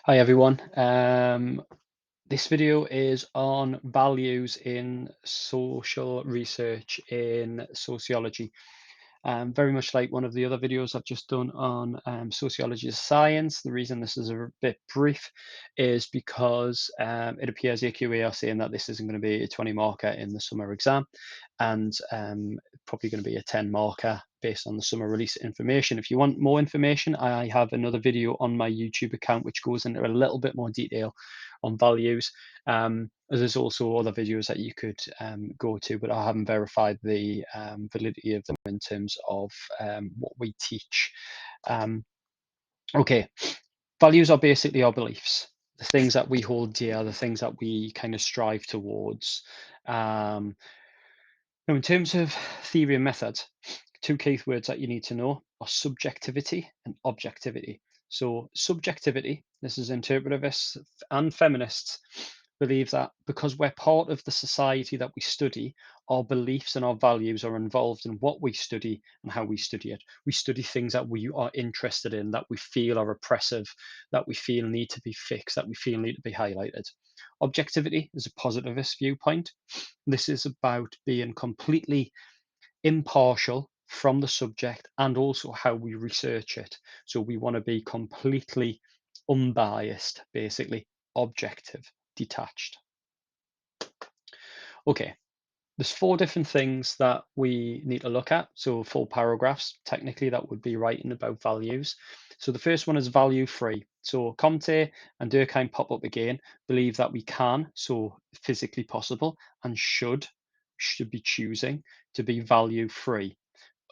Hi everyone. This video is on values in social research in sociology. Very much like one of the other videos I've just done on sociology as science. The reason this is a bit brief is because it appears AQA are saying that this isn't going to be a 20 marker in the summer exam and probably going to be a 10 marker based on the summer release information. If you want more information, I have another video on my YouTube account which goes into a little bit more detail on values. There's also other videos that you could go to, but I haven't verified the validity of them in terms of what we teach. Okay, values are basically our beliefs, the things that we hold dear, the things that we kind of strive towards. Um, Now, in terms of theory and method, two key words that you need to know are subjectivity and objectivity. So, subjectivity, this is interpretivists and feminists, believe that because we're part of the society that we study, our beliefs and our values are involved in what we study and how we study it. We study things that we are interested in, that we feel are oppressive, that we feel need to be fixed, that we feel need to be highlighted. Objectivity is a positivist viewpoint. This is about being completely impartial from the subject and also how we research it. So we want to be completely unbiased, basically objective, detached. Okay, there's four different things that we need to look at. So four paragraphs, technically that would be writing about values. So the first one is value free. So Comte and Durkheim pop up again, believe that we can, so physically possible, and should be choosing to be value free,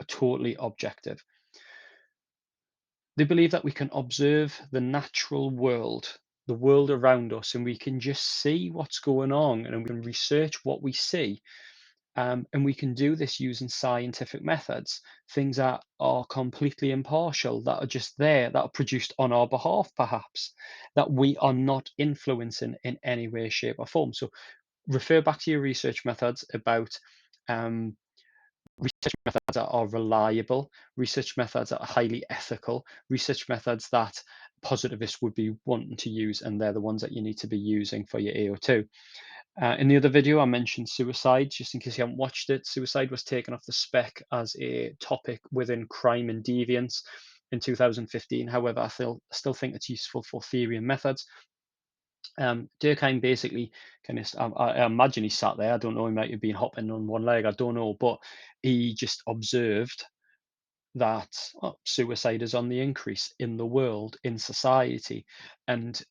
totally objective. They believe that we can observe the natural world, the world around us, and we can just see what's going on and we can research what we see. And we can do this using scientific methods, things that are completely impartial, that are just there, that are produced on our behalf, perhaps, that we are not influencing in any way, shape, or form. So refer back to your research methods about um, research methods that are reliable, research methods that are highly ethical, research methods that positivists would be wanting to use, and they're the ones that you need to be using for your AO2. In the other video, I mentioned suicide, just in case you haven't watched it. Suicide was taken off the spec as a topic within crime and deviance in 2015. However, I still think it's useful for theory and methods. Durkheim basically kind of, I imagine he sat there. I don't know. He might have been hopping on one leg. I don't know, but he just observed that suicide is on the increase in the world, in society, and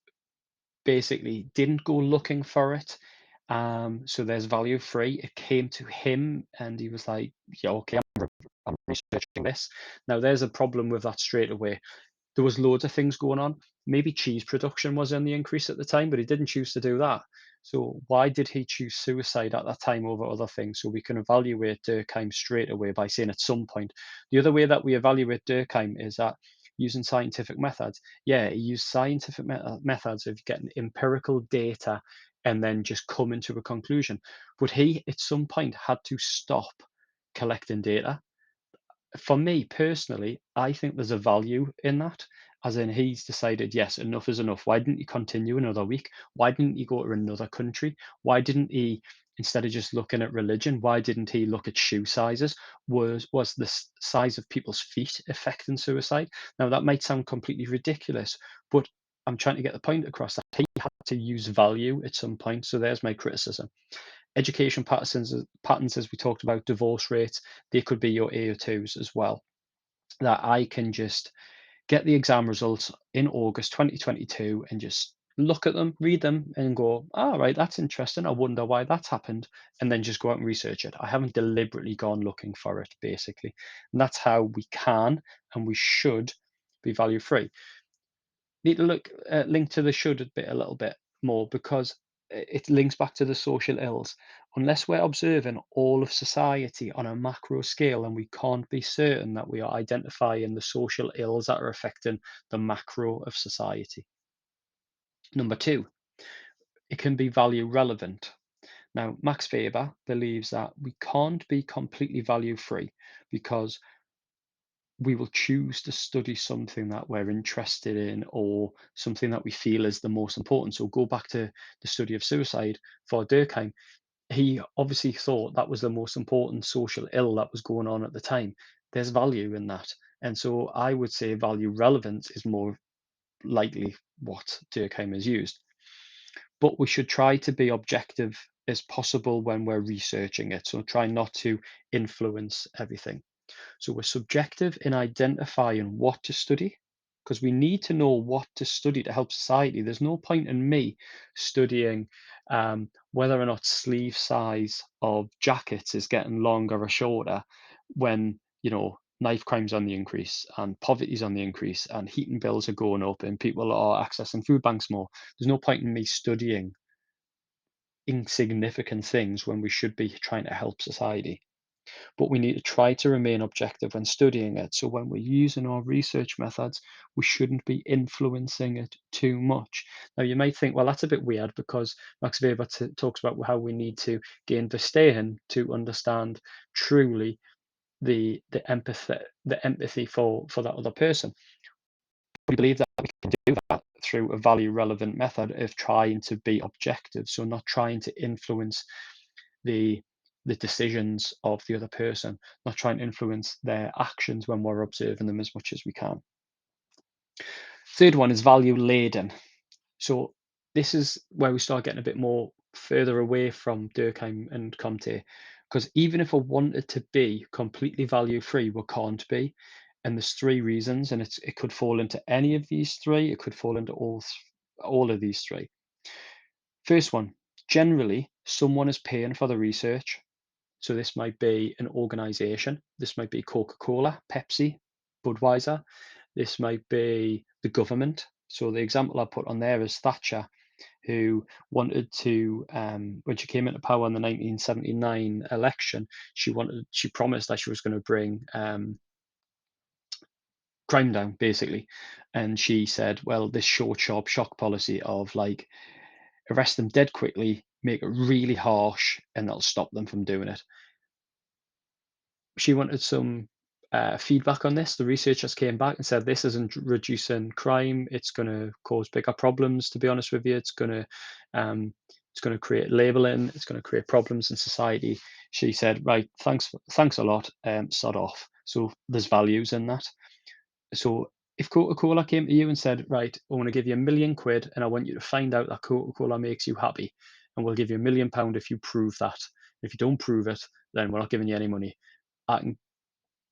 basically didn't go looking for it. So there's value free. It came to him, and he was like, "Yeah, okay, I'm researching this." Now, there's a problem with that straight away. There was loads of things going on. Maybe cheese production was on the increase at the time, but he didn't choose to do that. So why did he choose suicide at that time over other things? So we can evaluate Durkheim straight away by saying at some point. The other way that we evaluate Durkheim is that using scientific methods. Yeah, he used scientific methods of getting empirical data and then just coming to a conclusion. But he, at some point, had to stop collecting data. For me personally, I think there's a value in that. As in, he's decided, yes, enough is enough. Why didn't he continue another week? Why didn't he go to another country? Why didn't he, instead of just looking at religion, why didn't he look at shoe sizes? Was the size of people's feet affecting suicide? Now, that might sound completely ridiculous, but I'm trying to get the point across that he had to use value at some point. So there's my criticism. Education patterns, as we talked about, divorce rates, they could be your AO2s as well. That I can just get the exam results in August 2022 and just look at them, read them, and go, all right, that's interesting. I wonder why that's happened. And then just go out and research it. I haven't deliberately gone looking for it, basically. And that's how we can and we should be value free. Need to link to the should bit a little bit more because it links back to the social ills. Unless we're observing all of society on a macro scale and we can't be certain that we are identifying the social ills that are affecting the macro of society. Number two, it can be value relevant. Now, Max Weber believes that we can't be completely value free because we will choose to study something that we're interested in or something that we feel is the most important. So go back to the study of suicide for Durkheim. He obviously thought that was the most important social ill that was going on at the time. There's value in that. And so I would say value relevance is more likely what Durkheim has used. But we should try to be objective as possible when we're researching it. So try not to influence everything. So we're subjective in identifying what to study because we need to know what to study to help society. There's no point in me studying whether or not sleeve size of jackets is getting longer or shorter when, knife crime's on the increase and poverty's on the increase and heating bills are going up and people are accessing food banks more. There's no point in me studying insignificant things when we should be trying to help society, but we need to try to remain objective when studying it. So when we're using our research methods, we shouldn't be influencing it too much. Now, you might think, well, that's a bit weird because Max Weber talks about how we need to gain verstehen to understand truly the empathy for that other person. We believe that we can do that through a value relevant method of trying to be objective, so not trying to influence the the decisions of the other person, not trying to influence their actions when we're observing them as much as we can. Third one is value laden. So this is where we start getting a bit more further away from Durkheim and Comte, because even if we wanted to be completely value free, we can't be. And there's three reasons, and it could fall into any of these three. It could fall into all of these three. First one, generally, someone is paying for the research. So this might be an organization. This might be Coca-Cola, Pepsi, Budweiser. This might be the government. So the example I put on there is Thatcher, who wanted to, when she came into power in the 1979 election, she promised that she was going to bring crime down, basically. And she said, well, this short, sharp shock policy of like arrest them dead quickly, make it really harsh, and that'll stop them from doing it. She wanted some feedback on this. The researchers came back and said this isn't reducing crime. It's going to cause bigger problems. To be honest with you, it's going to create labeling. It's going to create problems in society. She said, right, thanks a lot. Sod off. So there's values in that. So if Coca-Cola came to you and said, right, I want to give you £1 million and I want you to find out that Coca-Cola makes you happy, and we'll give you £1 million if you prove that. If you don't prove it, then we're not giving you any money. I can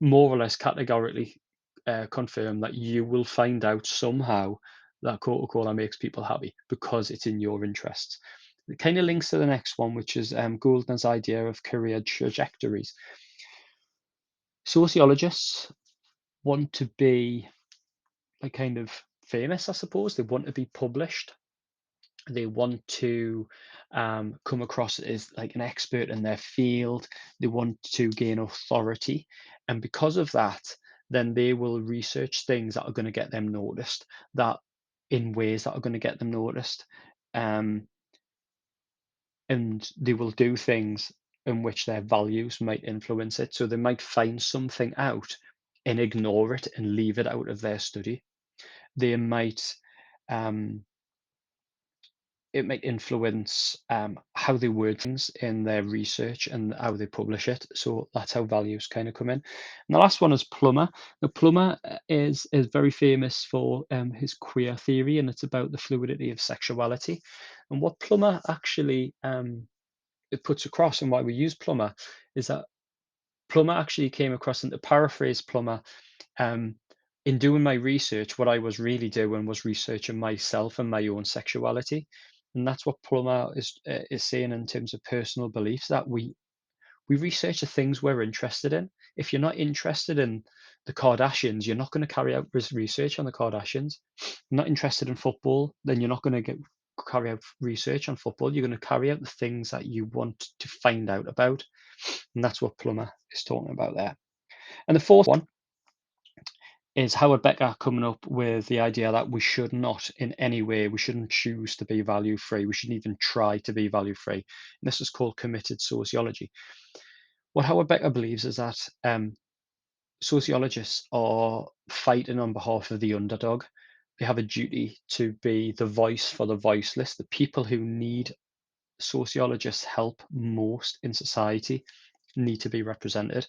more or less categorically confirm that you will find out somehow that Coca-Cola makes people happy because it's in your interests. It kind of links to the next one, which is Goldman's idea of career trajectories. Sociologists want to be like kind of famous, I suppose. They want to be published. They want to come across as like an expert in their field. They want to gain authority. And because of that, then they will research things that are going to get them noticed, that in ways that are going to get them noticed. Um, and they will do things in which their values might influence it. So they might find something out and ignore it and leave it out of their study. They might um, it might influence how they word things in their research and how they publish it. So that's how values kind of come in. And the last one is Plummer. Now, Plummer is very famous for his queer theory, and it's about the fluidity of sexuality. And what Plummer actually it puts across, and why we use Plummer, is that Plummer actually came across, and to paraphrase Plummer, um, in doing my research, what I was really doing was researching myself and my own sexuality, and that's what Plummer is saying in terms of personal beliefs, that we research the things we're interested in. If you're not interested in the Kardashians, you're not going to carry out research on the Kardashians. You're not interested in football, then you're not going to carry out research on football. You're going to carry out the things that you want to find out about, and that's what Plummer is talking about there. And the fourth one is Howard Becker coming up with the idea that we should not in any way, we shouldn't choose to be value free. We shouldn't even try to be value free. And this is called committed sociology. What Howard Becker believes is that Sociologists are fighting on behalf of the underdog. They have a duty to be the voice for the voiceless, the people who need sociologists' help most in society need to be represented.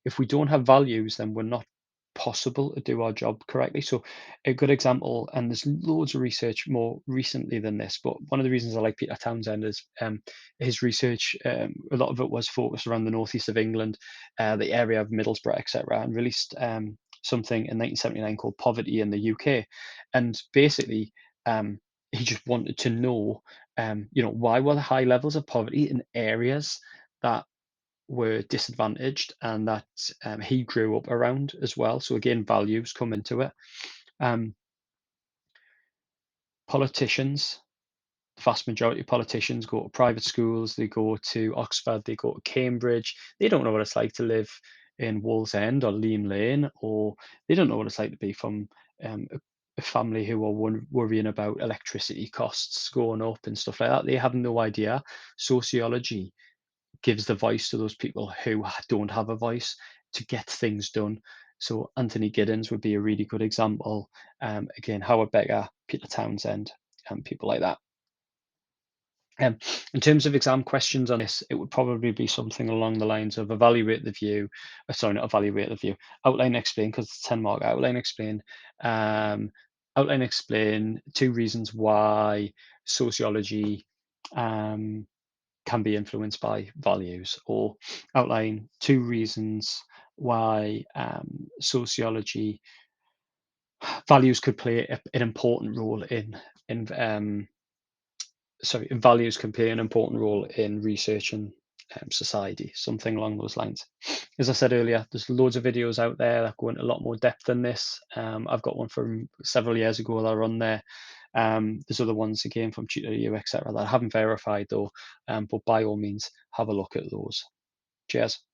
If we don't have values, then we're not possible to do our job correctly. So, a good example, and there's loads of research more recently than this, but one of the reasons I like Peter Townsend is his research. A lot of it was focused around the northeast of England, the area of Middlesbrough, etc., and released something in 1979 called "Poverty in the UK," and basically. He just wanted to know, why were there high levels of poverty in areas that were disadvantaged and that he grew up around as well. So again, values come into it. Um, Politicians, the vast majority of politicians go to private schools, they go to Oxford, they go to Cambridge. They don't know what it's like to live in Wallsend or Lean Lane, or they don't know what it's like to be from a family who are worrying about electricity costs going up and stuff like that. They have no idea. Sociology gives the voice to those people who don't have a voice to get things done. So Anthony Giddens would be a really good example. Again, Howard Becker, Peter Townsend, and people like that. Um, in terms of exam questions on this, it would probably be something along the lines of evaluate the view. Sorry, not evaluate the view. Outline, explain, because it's 10 mark. Outline, explain. Um, Outline, explain 2 reasons why sociology um, can be influenced by values, or outline 2 reasons why sociology values could play an important role in values can play an important role in researching society, something along those lines. As I said earlier, there's loads of videos out there that go into a lot more depth than this. I've got one from several years ago that are on there. There's other ones again from Tutor U, etc., that I haven't verified though, but by all means, have a look at those. Cheers.